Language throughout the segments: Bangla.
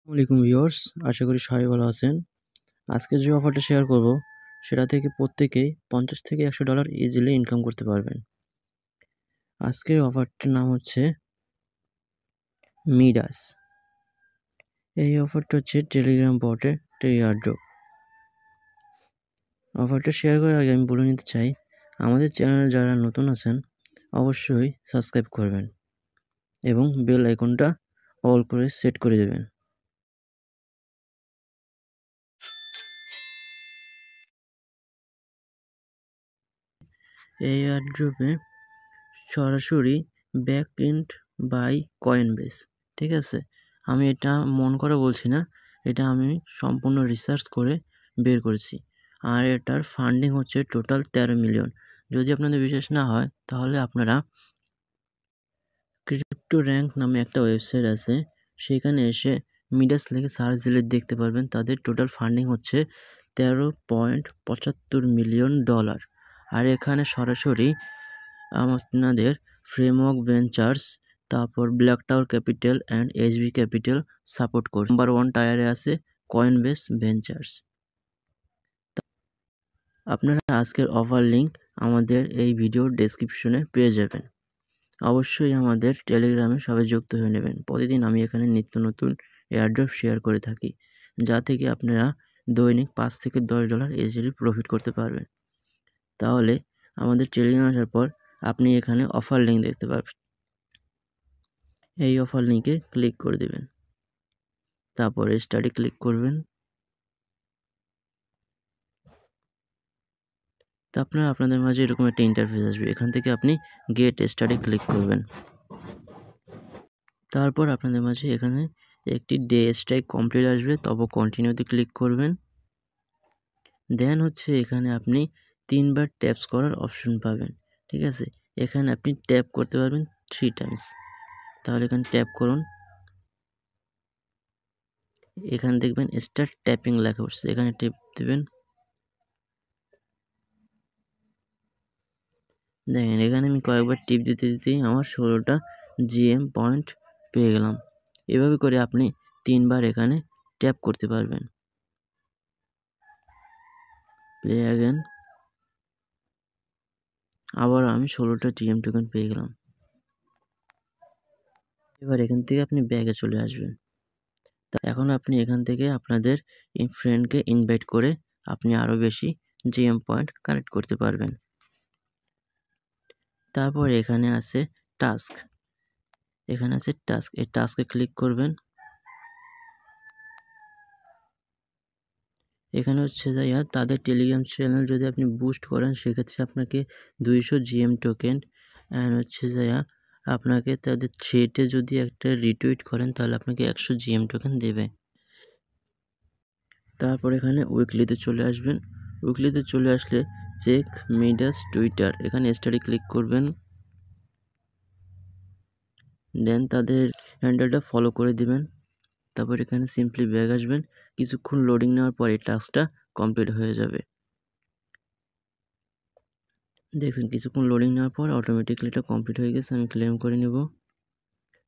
আসসালামাইকুম ভিউয়ার্স, আশা করি সবাই ভালো আছেন। আজকে যে অফারটা শেয়ার করব সেটা থেকে প্রত্যেকেই $50 থেকে $100 ইজিলি ইনকাম করতে পারবেন। আজকের অফারটার নাম হচ্ছে মিডাস। এই অফারটা হচ্ছে টেলিগ্রাম বটে এয়ারড্রপ। অফারটা শেয়ার করার আগে আমি বলে নিতে চাই, আমাদের চ্যানেলে যারা নতুন আছেন অবশ্যই সাবস্ক্রাইব করবেন এবং বেল আইকনটা অল করে সেট করে দেবেন। এই এয়ারড্রপে সরাসরি ব্যাকএন্ড বাই কয়েনবেস, ঠিক আছে? আমি এটা মন করে বলছি না, এটা আমি সম্পূর্ণ রিসার্চ করে বের করেছি। আর এটার ফান্ডিং হচ্ছে টোটাল 13 মিলিয়ন। যদি আপনাদের বিশ্বাস না হয় তাহলে আপনারা ক্রিপ্টো র্যাঙ্ক নামে একটা ওয়েবসাইট আছে, সেখানে এসে মিডাস লিখে সার্চ দিলে দেখতে পারবেন তাদের টোটাল ফান্ডিং হচ্ছে $13.75 মিলিয়ন। আর এখানে সরাসরি আপনাদের ফ্রেমওয়ার্ক ভেঞ্চার্স, তারপর black tower capital and HB capital support করছে। নাম্বার 1 টায়ারে আছে কয়েনবেস ভেঞ্চার্স। আপনারা আজকের অফার লিঙ্ক আমাদের এই ভিডিওর ডেসক্রিপশনে পেয়ে যাবেন। অবশ্যই আমাদের টেলিগ্রামে সবাই যুক্ত হয়ে নেবেন। প্রতিদিন আমি এখানে নিত্য নতুন এয়ারড্রপ শেয়ার করে থাকি, যা থেকে আপনারা দৈনিক $5 থেকে $10 ইজিলি প্রফিট করতে পারবেন। তাহলে আমাদের টেলিগ্রামে আসার পর আপনি এখানে অফার লিঙ্ক দেখতে পারবেন। এই অফার লিঙ্কে ক্লিক করে দেবেন, তারপরে স্টাডি ক্লিক করবেন। তো আপনাদের মাঝে এরকম একটা ইন্টারফেস আসবে, এখান থেকে আপনি গেট স্টাডি ক্লিক করবেন। তারপর আপনাদের মাঝে এখানে একটি ডে স্ট্রাইক কমপ্লিট আসবে, তবে কন্টিনিউতে ক্লিক করবেন। দেন হচ্ছে এখানে আপনি 3 বার ট্যাপস করার অপশন পাবেন, ঠিক আছে? এখানে আপনি ট্যাপ করতে পারবেন 3 টাইমস। তাহলে এখানে ট্যাপ করুন, এখানে দেখবেন স্টার্ট ট্যাপিং লেখা উঠছে, এখানে টিপ দেবেন। দেখেন এখানে আমি কয়েকবার টিপ দিতে দিতেই আমার 16টা জিএম পয়েন্ট পেয়ে গেলাম। এভাবে করে আপনি 3 বার এখানে ট্যাপ করতে পারবেন। প্লে অ্যাগেন, আবার আমি 16টা জিএম টোকেন পেয়ে গেলাম। এবার এখান থেকে আপনি ব্যাগে চলে আসবেন। তা এখন আপনি এখান থেকে আপনাদের ফ্রেন্ডকে ইনভাইট করে আপনি আরও বেশি জিএম পয়েন্ট কালেক্ট করতে পারবেন। তারপর এখানে আছে টাস্ক, এখানে আছে টাস্ক, এই টাস্কে ক্লিক করবেন। এখানে হচ্ছে যাইয়া তাদের টেলিগ্রাম চ্যানেল যদি আপনি বুস্ট করেন সেক্ষেত্রে আপনাকে 200 জিএম টোকেন, অ্যান্ড হচ্ছে যাইয়া আপনাকে তাদের থ্রেডে যদি একটা রিটুইট করেন তাহলে আপনাকে 100 জিএম টোকেন দেবে। তারপর এখানে উইকলিতে চলে আসবেন। উইকলিতে চলে আসলে চেক মিডাস টুইটার, এখানে স্টাডি ক্লিক করবেন। দেন তাদের হ্যান্ডেলটা ফলো করে দিবেন। তারপর এখানে সিম্পলি ব্যাক আসবেন। কিছুক্ষণ লোডিং নেওয়ার পর এই টাস্কটা কমপ্লিট হয়ে যাবে। দেখছেন কিছুক্ষণ লোডিং নেওয়ার পর অটোমেটিক্যালি এটা কমপ্লিট হয়ে গেছে, আমি ক্লেম করে নেব।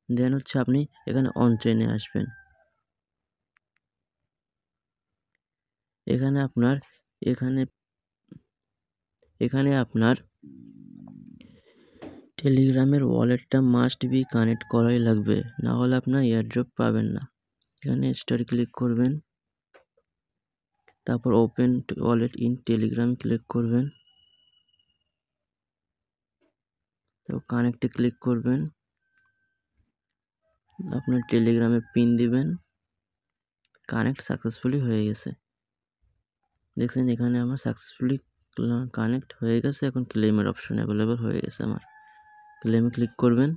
দেন হচ্ছে আপনি এখানে অন চেইনে আসবেন। এখানে আপনার টেলিগ্রামের ওয়ালেটটা মাস্ট বি কানেক্ট করাই লাগবে, না হলে আপনার এয়ারড্রপ পাবেন না। এখানে স্টার ক্লিক করবেন, তারপর open wallet in Telegram click করবেন, তো কানেক্টে ক্লিক করবেন, আপনার টেলিগ্রামে পিন দিবেন। কানেক্ট সাকসেসফুলি হয়ে গেছে। দেখছেন এখানে আমার সাকসেসফুলি কানেক্ট হয়ে গেছে। এখন ক্লেমের অপশন অ্যাভেলেবল হয়ে গেছে আমার। ক্লেমে ক্লিক করবেন।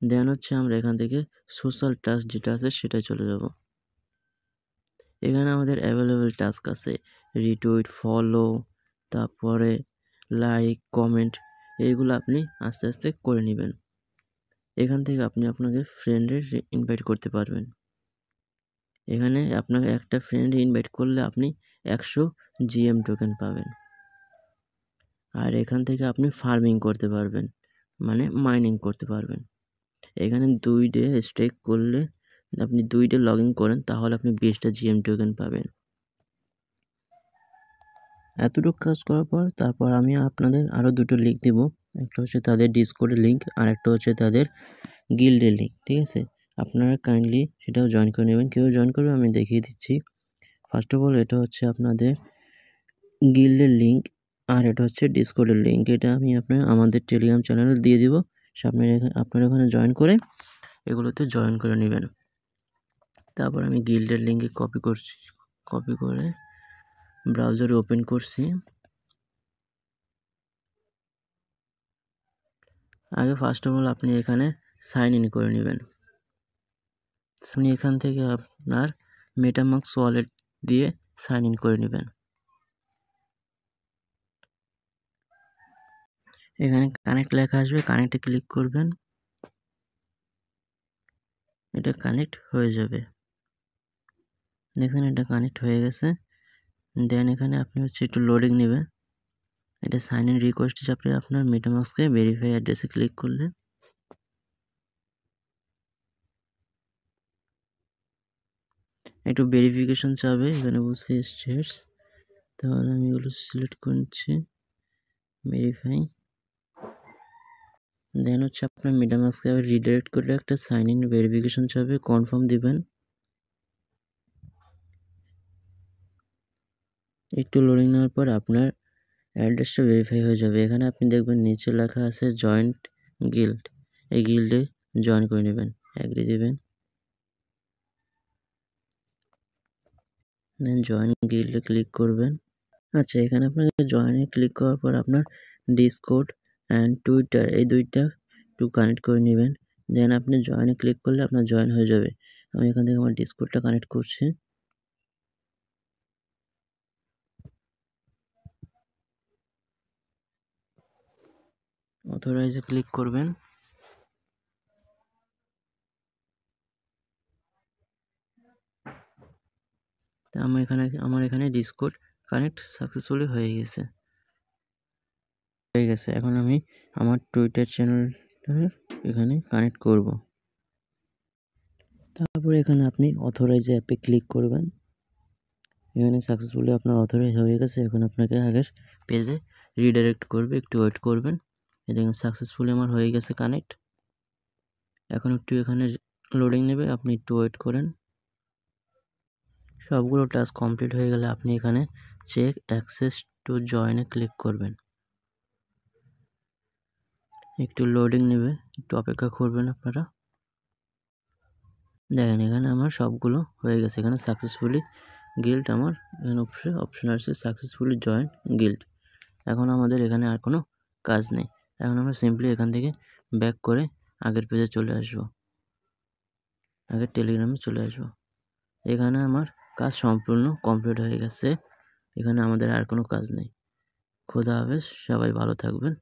দেন হচ্ছে আমরা এখান থেকে সোশ্যাল টাস্ক যেটা আছে সেটাই চলে যাব। এখানে আমাদের অ্যাভেলেবল টাস্ক আছে রিটুইট, ফলো, তারপরে লাইক, কমেন্ট, এইগুলো আপনি আস্তে আস্তে করে নেবেন। এখান থেকে আপনি আপনাকে ফ্রেন্ডের ইনভাইট করতে পারবেন। এখানে আপনাকে একটা ফ্রেন্ড ইনভাইট করলে আপনি 100 জিএম টোকেন পাবেন। আর এখান থেকে আপনি ফার্মিং করতে পারবেন, মানে মাইনিং করতে পারবেন। এখানে 2 ডে স্টেক করলে আপনি 2টা লগ ইন করেন তাহলে আপনি 20টা জিএম টোকেন পাবেন। এতটুকু কাজ করার পর তারপর আমি আপনাদের আরও 2টো লিঙ্ক দিব। একটা হচ্ছে তাদের ডিসকর্ডের লিঙ্ক আর একটা হচ্ছে তাদের গিল্ডের লিঙ্ক, ঠিক আছে? আপনারা কাইন্ডলি সেটাও জয়েন করে নেবেন। কেউ জয়েন করবে আমি দেখিয়ে দিচ্ছি। ফার্স্ট অফ অল এটা হচ্ছে আপনাদের গিল্ডের লিঙ্ক আর এটা হচ্ছে ডিসকর্ডের লিঙ্ক। এটা আমি আমাদের টেলিগ্রাম চ্যানেলে দিয়ে দিব। আপনারা ওখানে জয়েন করে এগুলোতে জয়েন করে নেবেন। তারপর আমি গিল্ডের লিঙ্কে কপি করে ব্রাউজারে ওপেন করছি। আগে ফার্স্ট অফ অল আপনি এখানে সাইন ইন করে নেবেন। আপনি এখান থেকে আপনার মেটামাস্ক ওয়ালেট দিয়ে সাইন ইন করে নেবেন। এখানে কানেক্ট লেখা আসবে, কানেক্টে ক্লিক করবেন। এটা কানেক্ট হয়ে যাবে। দেখুন এটা কানেক্ট হয়ে গেছে। দেন এখানে আপনি হচ্ছে একটু লোডিং নেবে। এটা সাইন ইন রিকোয়েস্ট চাপে আপনার মেটামাস্কে ভেরিফাই অ্যাড্রেসে ক্লিক করলে একটু ভেরিফিকেশন চাবে। এখানে বলছে স্টেটস, তাহলে আমি এগুলো সিলেক্ট করে নিচ্ছি, ভেরিফাই। দেন হচ্ছে আপনার মেটামাস্কে রিডাইরেক্ট করলে একটা সাইন ইন ভেরিফিকেশন চাবে, কনফার্ম দিবেন। একটু লোডিং নেওয়ার পর আপনার অ্যাড্রেসটা ভেরিফাই হয়ে যাবে। এখানে আপনি দেখবেন নিচে লেখা আছে জয়েন্ট গিল্ড, এই গিল্ডে জয়েন করে নেবেন, অ্যাগ্রি দেবেন। দেন জয়েন গিল্ডে ক্লিক করবেন। আচ্ছা, এখানে আপনাকে জয়েনে ক্লিক করার পর আপনার ডিসকর্ড অ্যান্ড টুইটার এই দুইটা একটু কানেক্ট করে নেবেন। দেন আপনি জয়েনে ক্লিক করলে আপনার জয়েন হয়ে যাবে। আমি এখান থেকে আমার ডিসকর্ডটা কানেক্ট করছি। অথরাইজে ক্লিক করবেন। তা আমার এখানে ডিসকর্ড কানেক্ট সাকসেসফুলি হয়ে গেছে। এখন আমি আমার টুইটার চ্যানেলটা এখানে কানেক্ট করব। তারপরে এখানে আপনি অথরাইজ অ্যাপে ক্লিক করবেন। এখানে সাকসেসফুলি আপনার অথরাইজ হয়ে গেছে। এখন আপনাকে আগের পেজে রিডাইরেক্ট করবে, একটু ওয়েট করবেন। দেখুন সাকসেসফুলি আমার হয়ে গেছে কানেক্ট। এখন একটু এখানে লোডিং নেবে, আপনি একটু ওয়েট করেন। সবগুলো টাস্ক কমপ্লিট হয়ে গেলে আপনি এখানে চেক অ্যাক্সেস টু জয়েনে ক্লিক করবেন। একটু লোডিং নেবে, একটু অপেক্ষা করবেন আপনারা। দেখেন এখানে আমার সবগুলো হয়ে গেছে। এখানে সাকসেসফুলি গিল্ড আমার এখানে অপশন আসছে সাকসেসফুলি জয়েন গিল্ড। এখন আমাদের এখানে আর কোনো কাজ নেই। এখন আমরা সিম্পলি এখান থেকে ব্যাক করে আগের পেজে চলে আসব, আগের টেলিগ্রামে চলে আসব। এখানে আমার কাজ সম্পূর্ণ কমপ্লিট হয়ে গেছে। এখানে আমাদের আর কোনো কাজ নেই। খোদা হাফেজ, সবাই ভালো থাকবেন।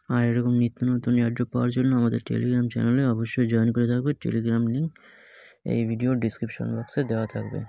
আর এরকম নিত্য নতুন এয়ারড্রপ পাওয়ার জন্য আমাদের টেলিগ্রাম চ্যানেলে অবশ্যই জয়েন করে থাকবে। টেলিগ্রাম লিঙ্ক এই ভিডিওর ডিসক্রিপশন বক্সে দেওয়া থাকবে।